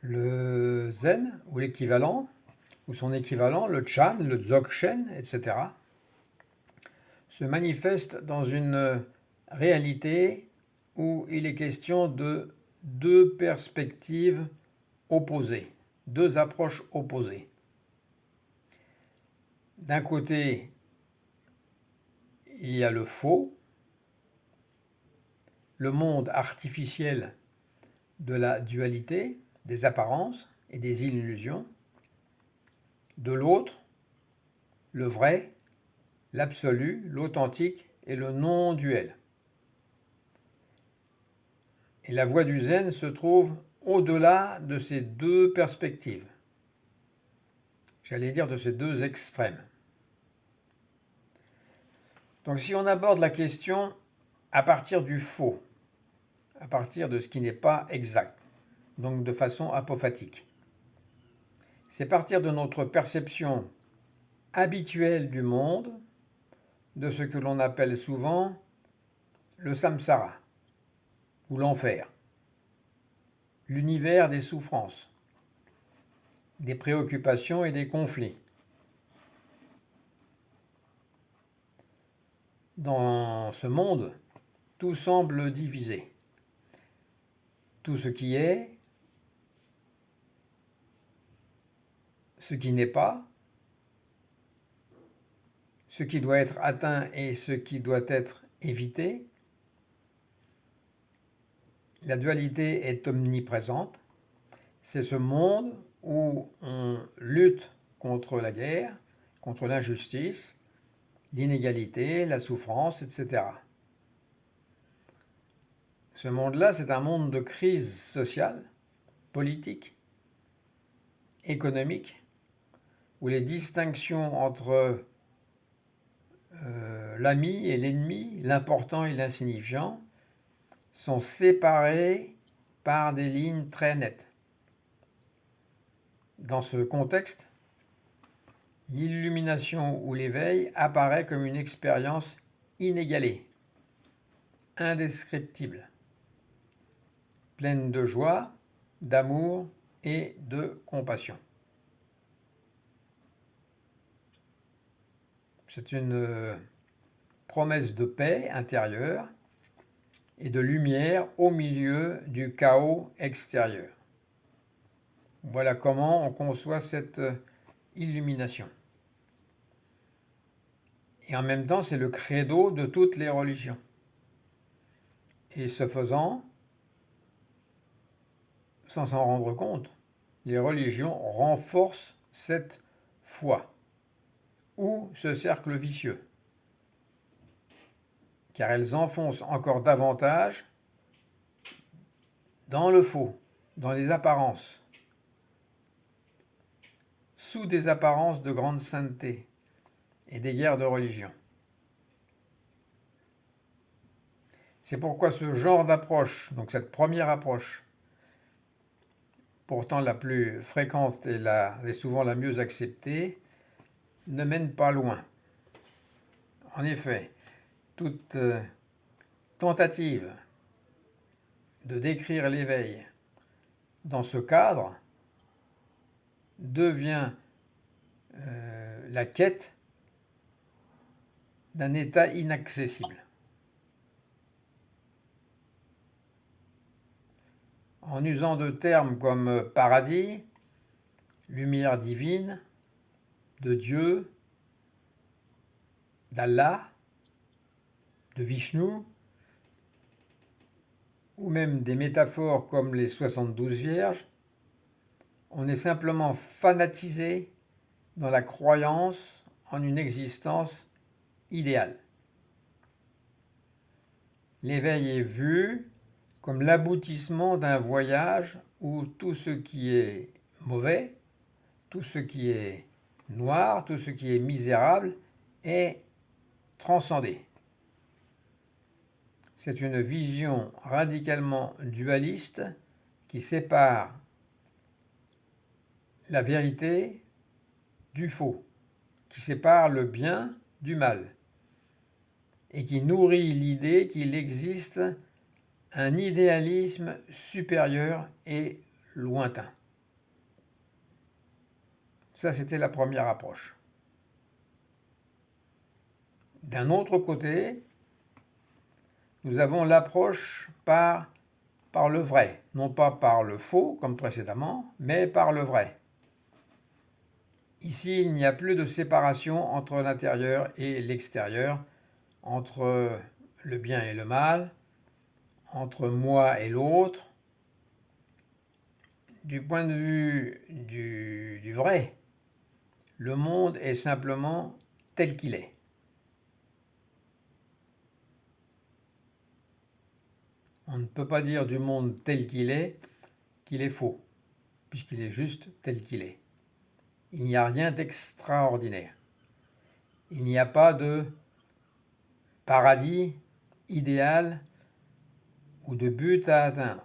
Le zen, ou l'équivalent, ou son équivalent, le chan, le dzogchen, etc., se manifeste dans une réalité où il est question de deux perspectives opposées, deux approches opposées. D'un côté, il y a le faux, le monde artificiel de la dualité, des apparences et des illusions. De l'autre, le vrai, l'absolu, l'authentique et le non-duel. Et la voie du zen se trouve au-delà de ces deux perspectives. J'allais dire de ces deux extrêmes. Donc si on aborde la question à partir du faux, à partir de ce qui n'est pas exact, donc de façon apophatique, c'est partir de notre perception habituelle du monde, de ce que l'on appelle souvent le samsara, ou l'enfer, l'univers des souffrances, des préoccupations et des conflits. Dans ce monde, tout semble divisé. Tout ce qui est, ce qui n'est pas, ce qui doit être atteint et ce qui doit être évité. La dualité est omniprésente. C'est ce monde où on lutte contre la guerre, contre l'injustice, l'inégalité, la souffrance, etc. Ce monde-là, c'est un monde de crise sociale, politique, économique, où les distinctions entre l'ami et l'ennemi, l'important et l'insignifiant, sont séparées par des lignes très nettes. Dans ce contexte, l'illumination ou l'éveil apparaît comme une expérience inégalée, indescriptible, pleine de joie, d'amour et de compassion. C'est une promesse de paix intérieure et de lumière au milieu du chaos extérieur. Voilà comment on conçoit cette illumination. Et en même temps, c'est le credo de toutes les religions. Et ce faisant, sans s'en rendre compte, les religions renforcent cette foi ou ce cercle vicieux, car elles enfoncent encore davantage dans le faux, dans les apparences, sous des apparences de grande sainteté et des guerres de religion. C'est pourquoi ce genre d'approche, donc cette première approche, pourtant la plus fréquente et souvent la mieux acceptée, ne mène pas loin. En effet, toute tentative de décrire l'éveil dans ce cadre devient la quête d'un état inaccessible. En usant de termes comme paradis, lumière divine, de Dieu, d'Allah, de Vishnu, ou même des métaphores comme les 72 Vierges, on est simplement fanatisé dans la croyance en une existence idéale. L'éveil est vu comme l'aboutissement d'un voyage où tout ce qui est mauvais, tout ce qui est noir, tout ce qui est misérable est transcendé. C'est une vision radicalement dualiste qui sépare la vérité du faux, qui sépare le bien du mal, et qui nourrit l'idée qu'il existe un idéalisme supérieur et lointain. Ça, c'était la première approche. D'un autre côté, nous avons l'approche par le vrai, non pas par le faux comme précédemment, mais par le vrai. Ici, il n'y a plus de séparation entre l'intérieur et l'extérieur, entre le bien et le mal, entre moi et l'autre. Du point de vue du vrai, le monde est simplement tel qu'il est. On ne peut pas dire du monde tel qu'il est faux, puisqu'il est juste tel qu'il est. Il n'y a rien d'extraordinaire. Il n'y a pas de paradis idéal ou de but à atteindre.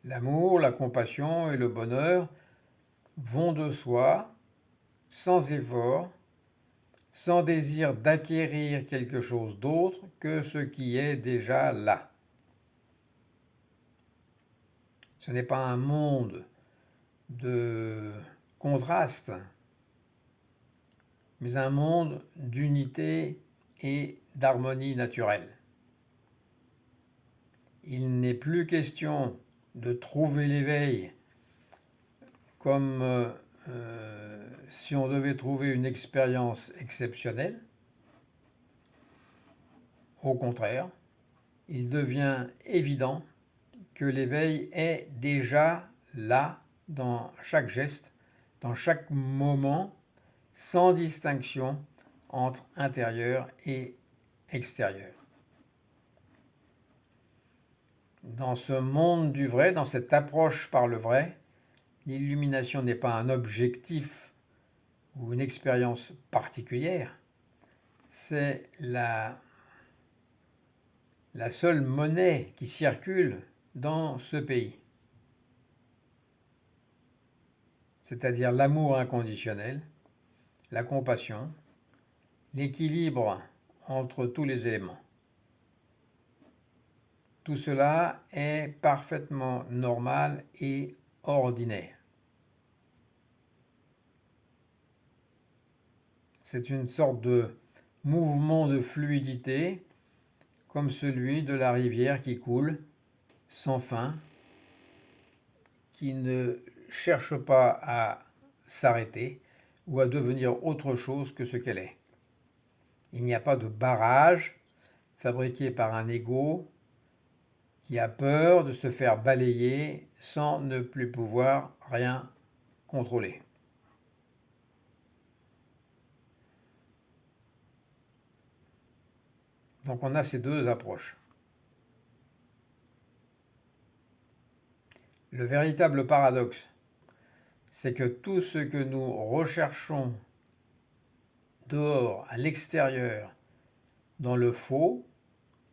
L'amour, la compassion et le bonheur vont de soi, sans effort, sans désir d'acquérir quelque chose d'autre que ce qui est déjà là. Ce n'est pas un monde de contraste, mais un monde d'unité et d'harmonie naturelle. Il n'est plus question de trouver l'éveil comme si on devait trouver une expérience exceptionnelle. Au contraire, il devient évident que l'éveil est déjà là dans chaque geste, dans chaque moment, sans distinction entre intérieur et extérieur. Dans ce monde du vrai, dans cette approche par le vrai, l'illumination n'est pas un objectif ou une expérience particulière, c'est la seule monnaie qui circule dans ce pays. C'est-à-dire l'amour inconditionnel, la compassion, l'équilibre entre tous les éléments. Tout cela est parfaitement normal et ordinaire. C'est une sorte de mouvement de fluidité, comme celui de la rivière qui coule sans fin, qui ne cherche pas à s'arrêter ou à devenir autre chose que ce qu'elle est. Il n'y a pas de barrage fabriqué par un ego qui a peur de se faire balayer sans ne plus pouvoir rien contrôler. Donc on a ces deux approches. Le véritable paradoxe, c'est que tout ce que nous recherchons dehors, à l'extérieur, dans le faux,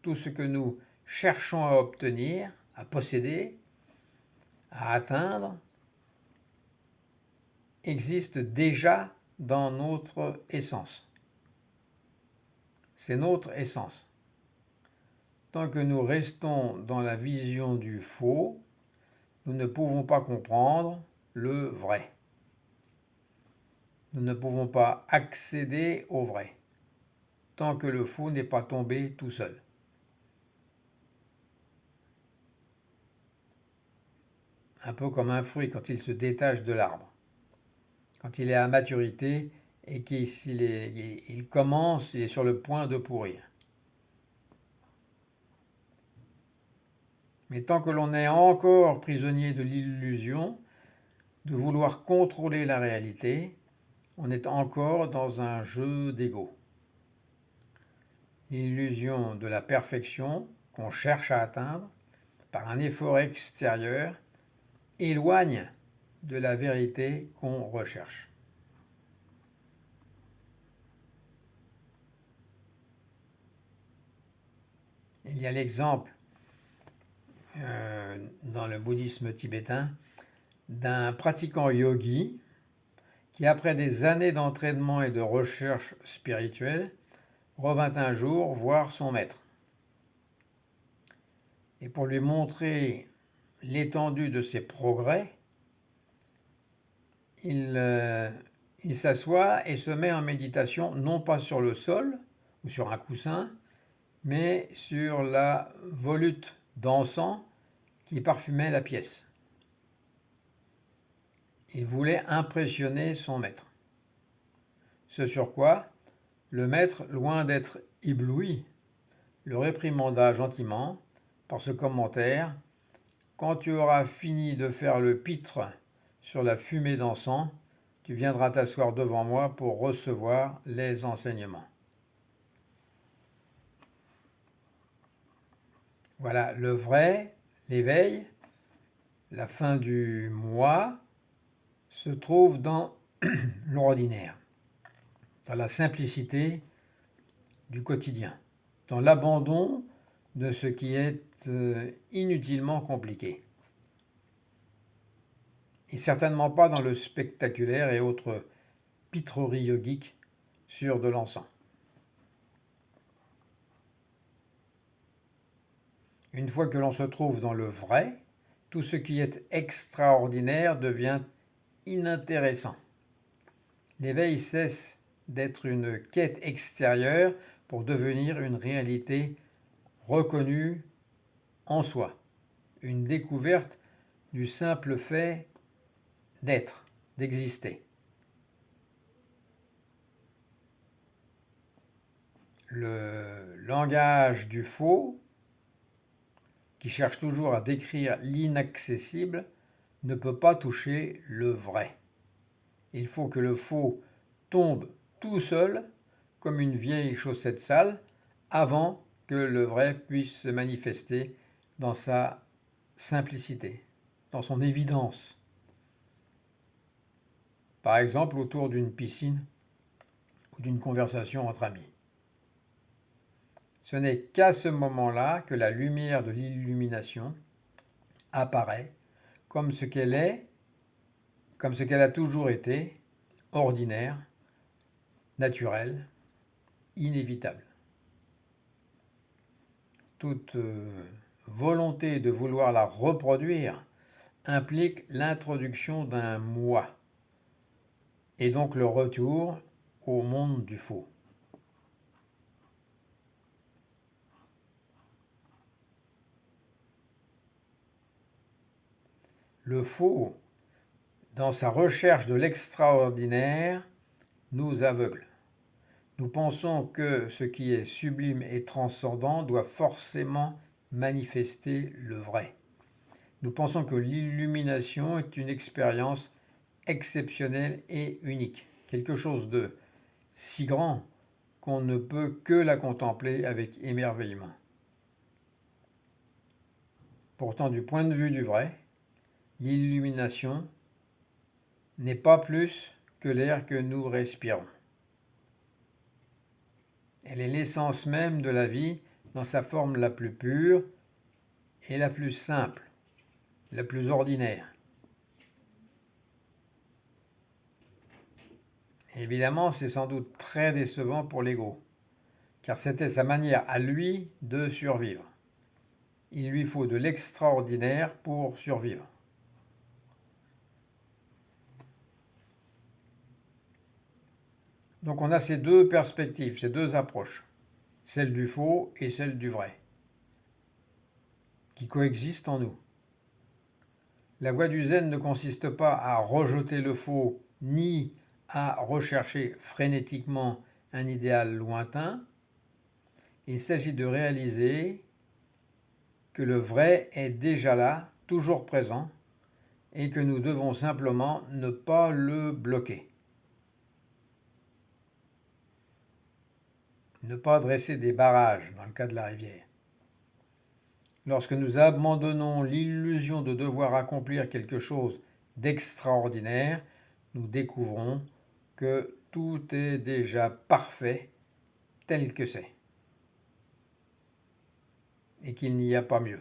tout ce que nous cherchons à obtenir, à posséder, à atteindre, existe déjà dans notre essence. C'est notre essence. Tant que nous restons dans la vision du faux, nous ne pouvons pas comprendre le vrai. Nous ne pouvons pas accéder au vrai, tant que le faux n'est pas tombé tout seul. Un peu comme un fruit quand il se détache de l'arbre. Quand il est à maturité et qu'il commence, il est sur le point de pourrir. Mais tant que l'on est encore prisonnier de l'illusion de vouloir contrôler la réalité, on est encore dans un jeu d'ego. L'illusion de la perfection qu'on cherche à atteindre par un effort extérieur éloigne de la vérité qu'on recherche. Il y a l'exemple dans le bouddhisme tibétain d'un pratiquant yogi qui, après des années d'entraînement et de recherche spirituelle, revint un jour voir son maître. Et pour lui montrer l'étendue de ses progrès, il s'assoit et se met en méditation, non pas sur le sol ou sur un coussin, mais sur la volute d'encens qui parfumait la pièce. Il voulait impressionner son maître. Ce sur quoi le maître, loin d'être ébloui, le réprimanda gentiment par ce commentaire: quand tu auras fini de faire le pitre sur la fumée d'encens, tu viendras t'asseoir devant moi pour recevoir les enseignements. Voilà, le vrai, l'éveil, la fin du moi, se trouve dans l'ordinaire, dans la simplicité du quotidien, dans l'abandon de ce qui est inutilement compliqué. Et certainement pas dans le spectaculaire et autres pitreries yogiques sur de l'encens. Une fois que l'on se trouve dans le vrai, tout ce qui est extraordinaire devient inintéressant. L'éveil cesse d'être une quête extérieure pour devenir une réalité reconnue en soi, une découverte du simple fait d'être, d'exister. Le langage du faux, qui cherche toujours à décrire l'inaccessible, ne peut pas toucher le vrai. Il faut que le faux tombe tout seul, comme une vieille chaussette sale, avant que le vrai puisse se manifester dans sa simplicité, dans son évidence. Par exemple, autour d'une piscine ou d'une conversation entre amis. Ce n'est qu'à ce moment-là que la lumière de l'illumination apparaît comme ce qu'elle est, comme ce qu'elle a toujours été, ordinaire, naturel, inévitable. Toute volonté de vouloir la reproduire implique l'introduction d'un moi, et donc le retour au monde du faux. Le faux, dans sa recherche de l'extraordinaire, nous aveugle. Nous pensons que ce qui est sublime et transcendant doit forcément manifester le vrai. Nous pensons que l'illumination est une expérience exceptionnelle et unique, quelque chose de si grand qu'on ne peut que la contempler avec émerveillement. Pourtant, du point de vue du vrai, l'illumination n'est pas plus que l'air que nous respirons. Elle est l'essence même de la vie dans sa forme la plus pure et la plus simple, la plus ordinaire. Évidemment, c'est sans doute très décevant pour l'ego, car c'était sa manière à lui de survivre. Il lui faut de l'extraordinaire pour survivre. Donc on a ces deux perspectives, ces deux approches, celle du faux et celle du vrai, qui coexistent en nous. La voie du zen ne consiste pas à rejeter le faux, ni à rechercher frénétiquement un idéal lointain. Il s'agit de réaliser que le vrai est déjà là, toujours présent, et que nous devons simplement ne pas le bloquer. Ne pas dresser des barrages dans le cas de la rivière. Lorsque nous abandonnons l'illusion de devoir accomplir quelque chose d'extraordinaire, nous découvrons que tout est déjà parfait tel que c'est et qu'il n'y a pas mieux.